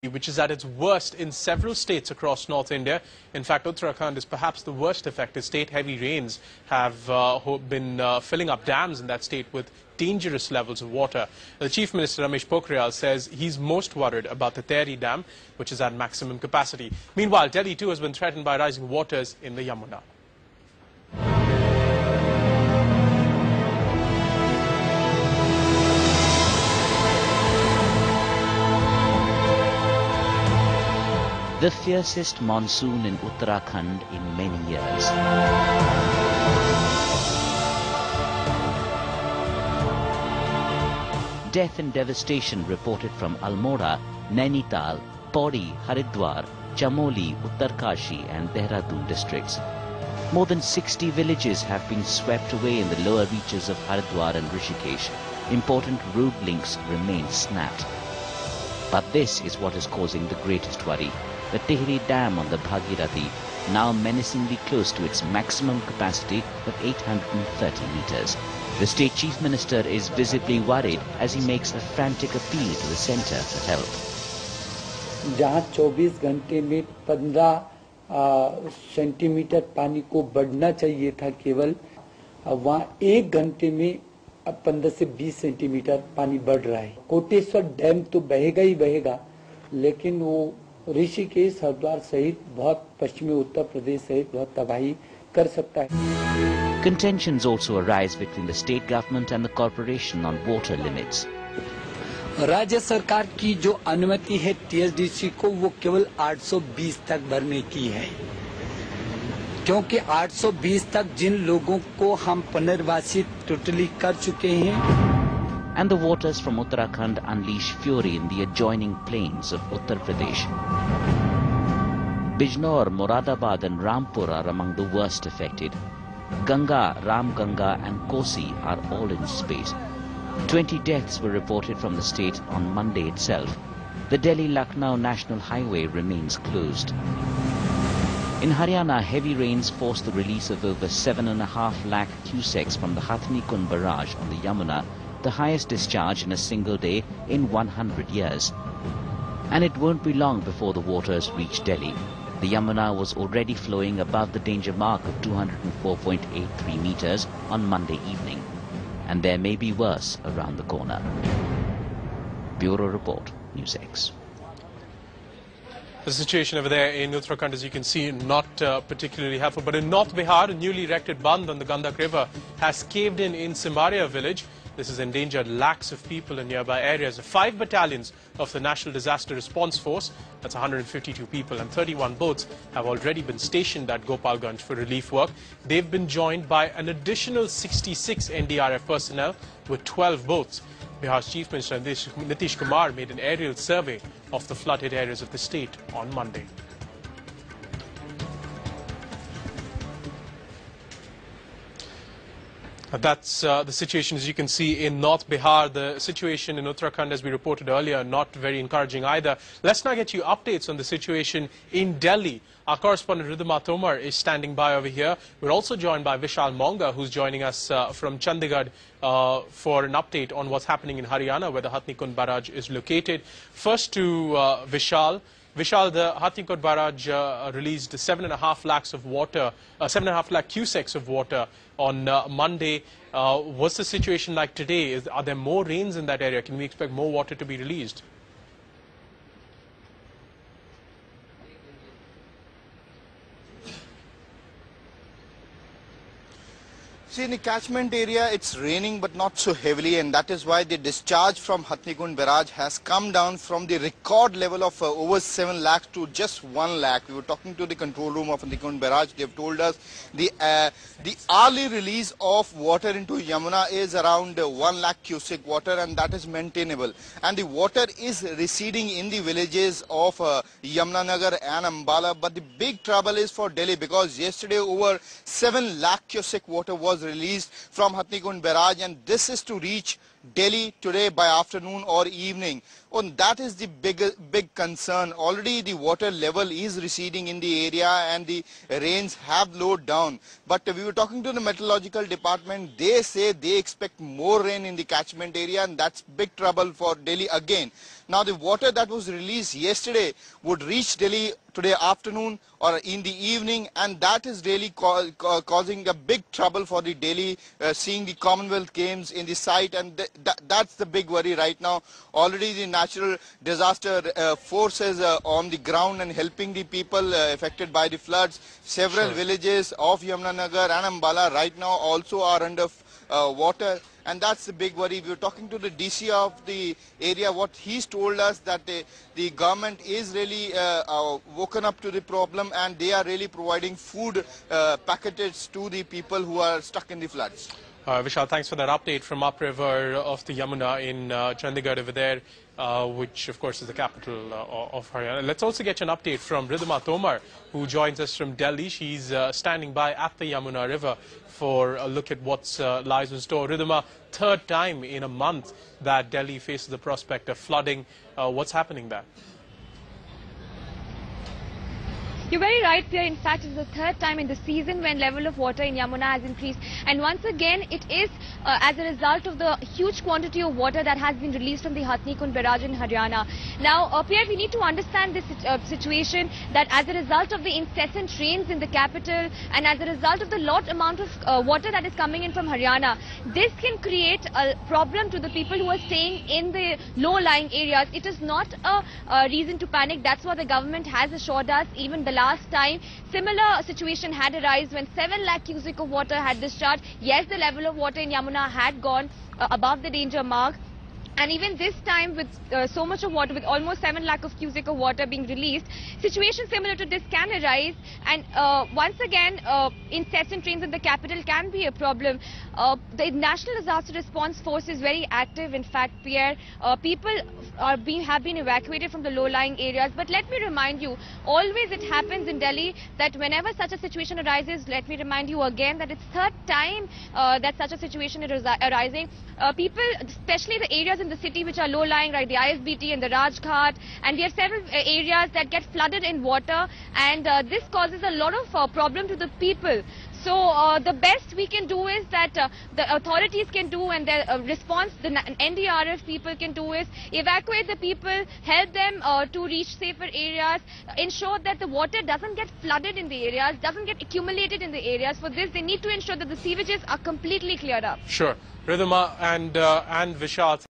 which is at its worst in several states across North India. In fact, Uttarakhand is perhaps the worst affected state. Heavy rains have been filling up dams in that state with dangerous levels of water. The Chief Minister Ramesh Pokhriyal says he's most worried about the Tehri dam, which is at maximum capacity. Meanwhile, Delhi too has been threatened by rising waters in the Yamuna. The fiercest monsoon in Uttarakhand in many years. Death and devastation reported from Almora, Nainital, Pauri, Haridwar, Chamoli, Uttarkashi and Dehradun districts. More than 60 villages have been swept away in the lower reaches of Haridwar and Rishikesh. Important road links remain snapped. But this is what is causing the greatest worry. The Tehri dam on the Bhagirathi, now menacingly close to its maximum capacity of 830 meters. The state chief minister is visibly worried as he makes a frantic appeal to the centre for help. जहाँ 24 घंटे में 15 centimetre पानी को बढ़ना चाहिए था केवल, वहाँ 1 घंटे में 15 से 20 सेंटीमीटर पानी बढ़ रहा है। कोटेश्वर डैम तो बहेगा ही बहेगा, लेकिन वो ऋषिकेश, हरिद्वार सहित बहुत पश्चिमी उत्तर प्रदेश सहित बहुत तबाही कर सकता है। Contentions also arise between the state government and the corporation on water limits. राज्य सरकार की जो अनुमति है TSDC को, वो केवल 820 तक भरने की है, क्योंकि 820 तक जिन लोगों को हम पुनर्वासित टोटली कर चुके हैं. And the waters from Uttarakhand unleash fury in the adjoining plains of Uttar Pradesh. Bijnor, Moradabad and Rampur are among the worst affected. Ganga, Ramganga and Kosi are all in space. 20 deaths were reported from the state on Monday itself. The Delhi-Lucknow National Highway remains closed. In Haryana, heavy rains forced the release of over 7.5 lakh cusecs from the Hathnikund barrage on the Yamuna, the highest discharge in a single day in 100 years. And it won't be long before the waters reach Delhi. The Yamuna was already flowing above the danger mark of 204.83 meters on Monday evening. And there may be worse around the corner. Bureau Report, News X. The situation over there in Uttarakhand, as you can see, not particularly helpful. But in North Bihar, a newly erected bund on the Gandak River has caved in Simaria village. This has endangered lakhs of people in nearby areas. 5 battalions of the National Disaster Response Force, that's 152 people, and 31 boats have already been stationed at Gopalganj for relief work. They've been joined by an additional 66 NDRF personnel with 12 boats. Bihar's Chief Minister Nitish Kumar made an aerial survey of the flooded areas of the state on Monday. That's the situation, as you can see, in North Bihar. The situation in Uttarakhand, as we reported earlier, not very encouraging either. Let's now get you updates on the situation in Delhi. Our correspondent Ridhima Tomar is standing by over here. We're also joined by Vishal Monga, who's joining us from Chandigarh for an update on what's happening in Haryana, where the Hathnikund barrage is located. First to Vishal. Vishal, the Hathnikund barrage released 7.5 lakhs of water, 7.5 lakh cusecs of water on Monday. What's the situation like today? Are there more rains in that area? Can we expect more water to be released? See, in the catchment area, it's raining but not so heavily, and that is why the discharge from Hathnikund barrage has come down from the record level of over 7 lakhs to just 1 lakh. We were talking to the control room of Hathnikund barrage. They've told us the hourly release of water into Yamuna is around 1 lakh cubic water, and that is maintainable. And the water is receding in the villages of Yamunanagar and Ambala. But the big trouble is for Delhi, because yesterday over 7 lakh cubic water was released from Hathnikund barrage, and this is to reach Delhi today by afternoon or evening. And that is the big concern. Already the water level is receding in the area and the rains have slowed down. But we were talking to the meteorological department. They say they expect more rain in the catchment area, and that's big trouble for Delhi again. Now the water that was released yesterday would reach Delhi today afternoon or in the evening, and that is really causing a big trouble for the Delhi, seeing the Commonwealth Games in the site, and that's the big worry right now. Already the natural disaster forces on the ground and helping the people affected by the floods. Several villages of Yamunanagar and Ambala right now also are under water, and that's the big worry. We were talking to the DC of the area. What he's told us that the government is really woken up to the problem, and they are really providing food packages to the people who are stuck in the floods. Vishal, thanks for that update from upriver of the Yamuna in Chandigarh over there, which of course is the capital of Haryana. Let's also get an update from Ridhima Tomar, who joins us from Delhi. She's standing by at the Yamuna River for a look at what lies in store. Ridhima, third time in a month that Delhi faces the prospect of flooding. What's happening there? You're very right, Pierre. In fact, it's the third time in the season when level of water in Yamuna has increased. And once again, it is as a result of the huge quantity of water that has been released from the Hathnikund barrage in Haryana. Now, Pierre, we need to understand this situation, that as a result of the incessant rains in the capital and as a result of the amount of water that is coming in from Haryana, this can create a problem to the people who are staying in the low-lying areas. It is not a reason to panic. That's what the government has assured us. Even the last time similar situation had arisen when 7 lakh cubic of water had discharged. Yes, the level of water in Yamuna had gone above the danger mark. And even this time, with so much of water, with almost 7 lakh of cubic of water being released, situations similar to this can arise. And once again, incessant rains in the capital can be a problem. The National Disaster Response Force is very active. In fact, Pierre, people have been evacuated from the low-lying areas. But let me remind you, always it happens in Delhi that whenever such a situation arises, let me remind you again that it's third time that such a situation is arising. People, especially the areas in the city which are low-lying, like the ISBT and the Rajghat, and we have several areas that get flooded in water, and this causes a lot of problem to the people. So the best we can do is that the authorities can do, and the response the NDRF people can do, is evacuate the people, help them to reach safer areas, ensure that the water doesn't get flooded in the areas, doesn't get accumulated in the areas. For this, they need to ensure that the sewages are completely cleared up. Sure. Ridhima and Vishal.